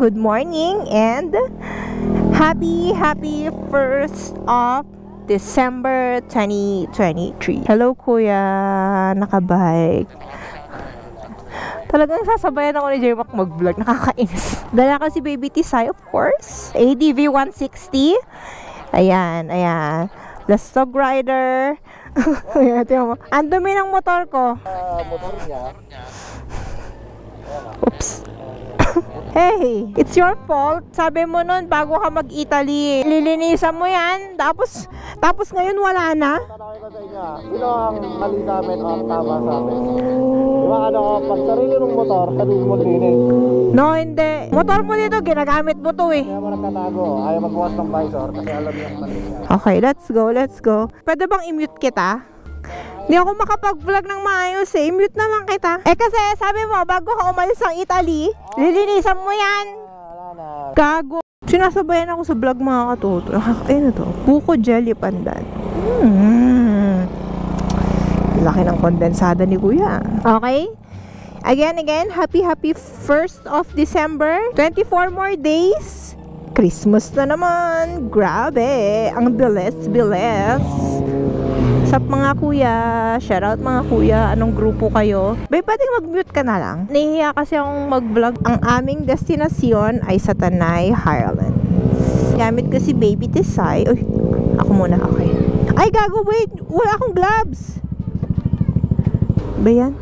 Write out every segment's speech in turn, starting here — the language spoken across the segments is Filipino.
Good morning and happy 1st of December 2023. Hello kuya, nakabike. Talagang sasabayan ako ni J-Mac mag-vlog, nakakainis. Dala ko si Baby Tisay, of course. ADV 160. Ayan. Lastog rider. Ayan, tiyan mo. Ang dumi ng motor ko. Motor niya. Oops. Hey, it's your fault. Sabi mo nun, bago ka mag-Italy, lilinisan mo yan. Tapos ngayon wala na. Tanongin ko sa inyo, sino ang mali sa amin o ang tama sa amin? Diba pag sarili mong motor, sarili mo linis. No, hindi. Motor mo dito, ginagamit mo to eh. Kaya mo nagtatago, ayaw magbukas ng visor kasi alam niya ang mali niya. Okay, let's go. Pwede bang i-mute kita? Hindi ako makapag-vlog ng maayos eh. I-mute na lang kita. Kasi sabi mo, bago ka umalis ng Italy, lilinisan mo yan. Wala na. Gago. Sinasabayan ako sa vlog mga katuto. Nakakain na to. Buko jelly pandan. Laki ng kondensada ni kuya. Okay? Again, happy 1st of December. 24 more days. Christmas na naman. Grabe. Ang bilis. Sup mga kuya, shoutout mga kuya, anong grupo kayo? Bay, pwede mag-mute ka na lang. Nahihiya kasi akong mag-vlog. Ang aming destinasyon ay sa Tanay Highlands. Gamit ko si Baby Tisay. Uy, ako muna, okay. Ay, gago, wait, wala akong gloves. Ba yan?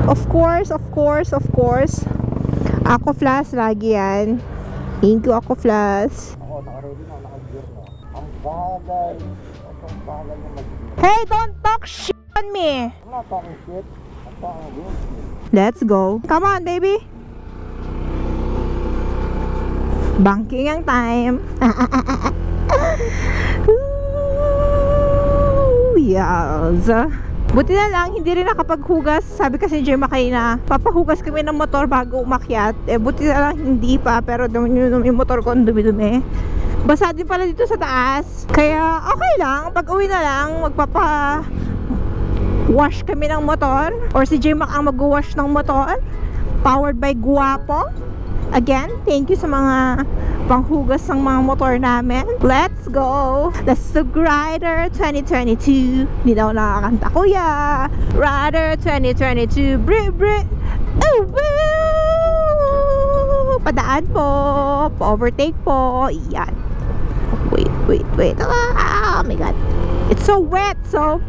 Of course. Ako Flash, lagi yan. Thank you, Ako Flash. Ako, naka-ready na, naka-gear na. Ang bagay niya mag-gear. Hey, don't talk shit on me. I'm not talking shit. I'm talking real shit. Let's go. Come on, baby. Banking ang time. Yes. Buti na lang, hindi rin nakapaghugas. Sabi kasi ni Gemma na papahugas kami ng motor bago umakyat. Buti na lang, hindi pa. Pero yung motor ko, ang dumi-dumi. Basa din pala dito sa taas. Kaya okay lang, pag uwi na lang, magpapa-wash kami ng motor. Or si J-Mac ang mag-wash ng motor. Powered by Guapo. Again, thank you sa mga panghugas ng mga motor namin. Let's go! Lastog Rider 2022. Hindi daw nakakanta, kuya. Rider 2022. Bri. Oh, woo! Padaan po. Pa-overtake po. Yan. Wait. Oh my god. It's so wet, so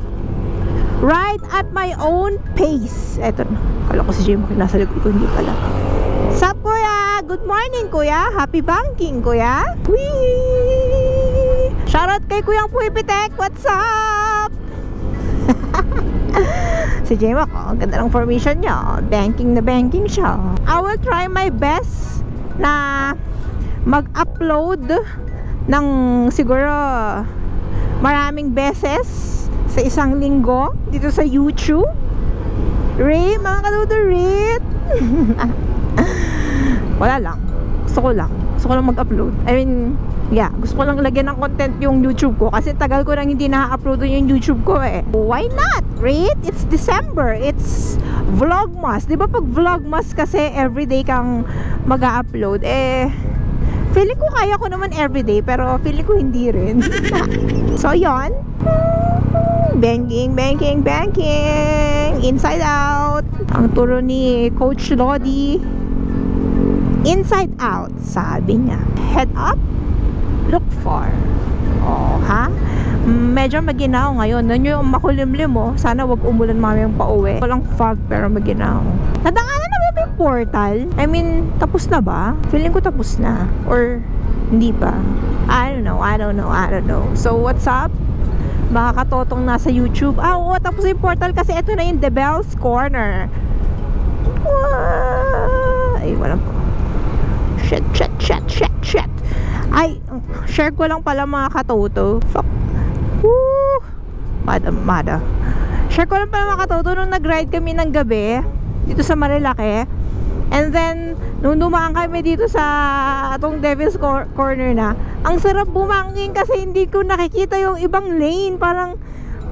ride at my own pace. Eto na. Kala ko si Jim nasa likod ko, hindi pala. Sup, kuya? Good morning, kuya. Happy banking, kuya. Wee! Shoutout kay Kuyang Puipitek. What's up? Si J-Mac, ang ganda ng formation niya. Banking siya. I will try my best na mag-upload ng siguro maraming beses sa isang linggo dito sa YouTube. Ray, mga kadudo, Ray. Wala lang. Gusto ko lang mag-upload. I mean, yeah, gusto ko lang lagyan ng content yung YouTube ko kasi tagal ko nang hindi na-upload yung YouTube ko eh. Why not? Right? It's December. It's Vlogmas. Di ba pag Vlogmas kasi everyday kang mag-upload, feeling ko kaya ko naman everyday pero feeling ko hindi rin. So, yon. Banking. Inside out. Ang turo ni Coach Lodi. Inside out, sabi niya. Head up, look far. Oh, ha? Medyo maginaw ngayon. Doon yung makulimlim mo. Sana wag umulan mamayang pauwi. Walang fog pero maginaw. Nadaanan na ba yung portal? I mean, tapos na ba? Feeling ko tapos na. Or hindi pa. I don't know. So, what's up? Mga katotong nasa YouTube. Oo, tapos yung portal kasi ito na yung The Bell's Corner. Ay, walang po. Shit. Ay, share ko lang pala mga katoto. Fuck. Woo! Mada. Share ko lang pala mga katoto nung nag-ride kami ng gabi dito sa Marilake. And then, nung dumaan kami dito sa atong Devil's Corner na, ang sarap bumangking kasi hindi ko nakikita yung ibang lane. Parang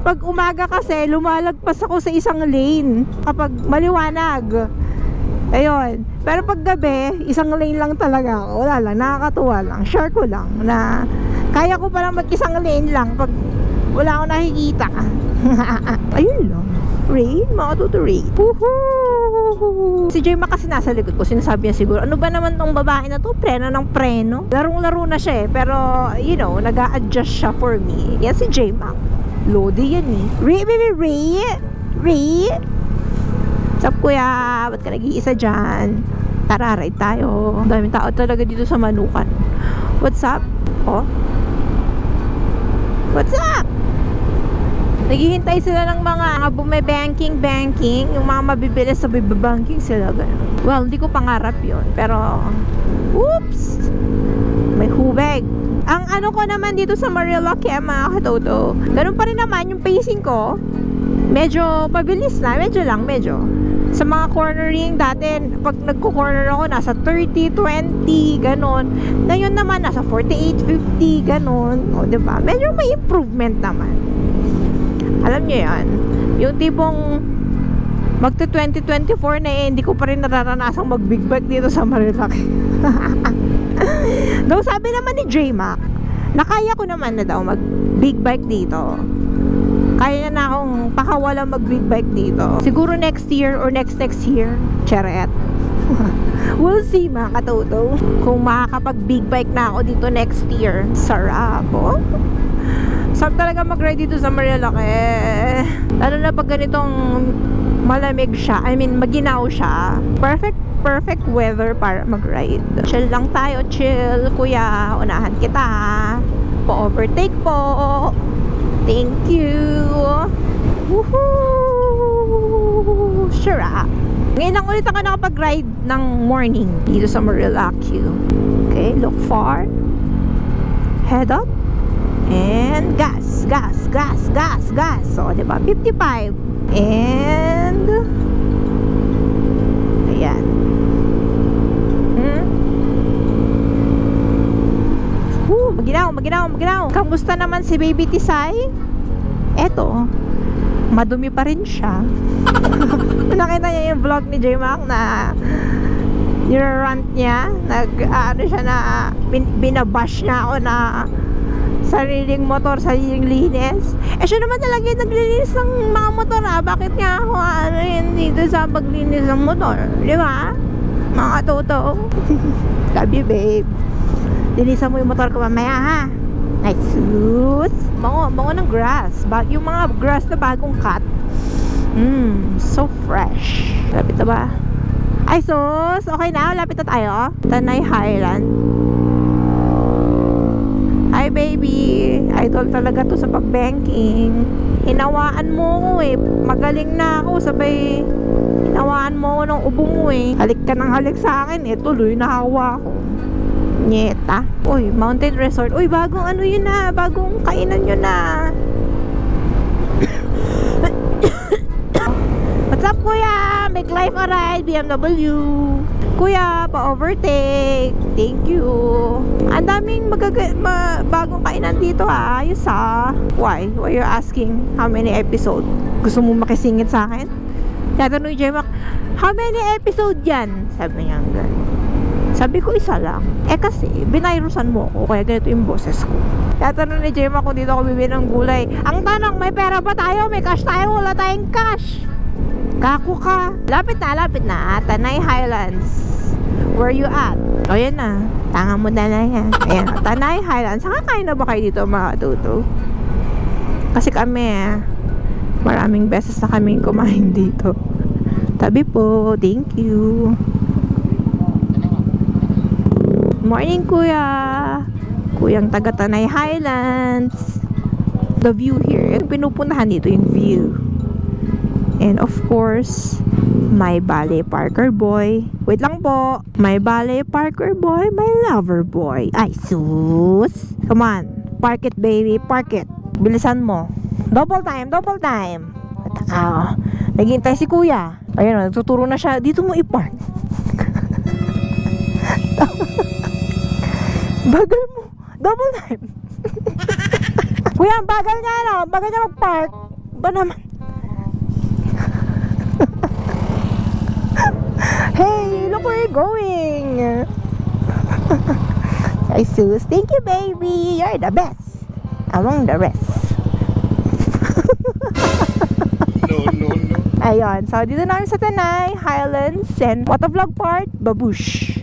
pag umaga kasi, lumalagpas ako sa isang lane kapag maliwanag. Ayun. Pero pag gabi, isang lane lang talaga ako. Wala lang, nakakatuwa lang. Share ko lang na kaya ko palang mag-isang lane lang pag wala akong nakikita. Ayun lang. Rain, mga tuto rain. Woohoo! Si Jema kasi nasa likod ko. Sinasabi niya siguro, ano ba naman tong babae na to? Preno ng preno. Larong-laro na siya eh. Pero, you know, nag-a-adjust siya for me. Yan si Jema. Lodi yan eh. Ray. What's up, kuya? Ba't ka nag-iisa dyan? Tara, ride tayo. Ang daming tao talaga dito sa Manukan. What's up? Oh? What's up? Naghihintay sila ng mga bume-banking, yung mga mabibili sa banking sila, ganun. Well, hindi ko pangarap yun, pero oops! May hubeg. Ang ano ko naman dito sa Marilaki, mga katoto, ganun pa rin naman yung pacing ko. Medyo pabilis na, medyo. Sa mga cornering, dati pag nagko-corner ako, nasa 30, 20, ganon. Ngayon naman, nasa 48, 50, ganon. O, diba? Medyo may improvement naman. Alam nyo yan, yung tipong magto 2024 na hindi ko pa rin nararanasang mag big bike dito sa Marilaki. Though sabi naman ni J-Mac, nakaya ko naman na daw mag big bike dito. Kaya na akong pakawalang mag big bike dito. Siguro next year or next year. Charet. We'll see, mga katoto, kung makakapag big bike na ako dito next year. Sarap, oh. Sarap talaga mag-ride dito sa Marilaki. Lalo na pag ganitong malamig siya, I mean maginaw siya. Perfect weather para mag-ride. Chill lang tayo, chill. Kuya, unahan kita. Pa-overtake po. Thank you. Woohoo! Sure. Ngayon lang ulit ako nakapag-ride ng morning dito sa Marilaki. Okay, look far. Head up. And gas. So, diba? 55. And ayan. Maginaw. Kamusta naman si Baby Tisay? Eto, madumi pa rin siya. Nakita niya yung vlog ni J-Mac na nirarant niya. Ano siya na binabash niya ako na sariling motor, sariling linis. Siya naman talaga yung naglilinis ng mga motor, bakit nga ako dito sa paglinis ng motor, di ba? Mga toto. Love you, babe. Linisan mo yung motor ko mamaya, ha? Nice. Bango ng grass. Yung mga grass na bagong cut. So fresh. Lapit na ba? Ay, sus! Okay na, lapit na tayo. Tanay Highland. Hi, baby. Idol talaga to sa pag-banking. Hinawaan mo ko eh. Magaling na ako. Sabay, hinawaan mo ko ng ubo mo eh. Halik ka ng halik sa akin eh. Tuloy nahawa ko. Nyeta. Uy, Mountain Resort. Uy, bagong ano yun na. Bagong kainan yun na. What's up, kuya? Make life a ride. BMW. Kuya, pa-overtake. Thank you. Ang daming bagong kainan dito, ha. Ayos, ha. Why? Why you asking how many episode? Gusto mo makisingit sa akin? Tatanong ni J-Mac, how many episode yan? Sabi niya gano'n. Sabi ko, isa lang. Kasi, binayrusan mo ako, kaya ganito yung boses ko. Tatanong ni J-Mac kung dito ako bibili ng gulay. Ang tanong, may pera ba tayo? May cash tayo? Wala tayong cash. Kako ka. Lapit na. Tanay Highlands. Where you at? O, yan na. Tanga mo na yan. Ayan, Tanay Highlands. Saka kain na ba kayo dito, mga tuto? Kasi kami, maraming beses na kaming kumain dito. Tabi po. Thank you. Morning, kuya. Kuyang taga Tanay Highlands. The view here. Yung pinupunahan dito, yung view. And of course, my ballet Parker boy. Wait lang po. My ballet Parker boy, my lover boy. Ay, sus. Come on. Park it, baby. Park it. Bilisan mo. Double time. Naghihintay si kuya. Ayun, nagtuturo na siya. Dito mo i-park. Bagal mo. Double time. Kuya, bagal niya, no? Bagal niya mag-park. Ba naman? Hey, look where you're going. Hi, Sus. Thank you, baby. You're the best among the rest. No. Ayun. So, dito namin sa Tanay, Highlands, and Motovlog Part, Babush.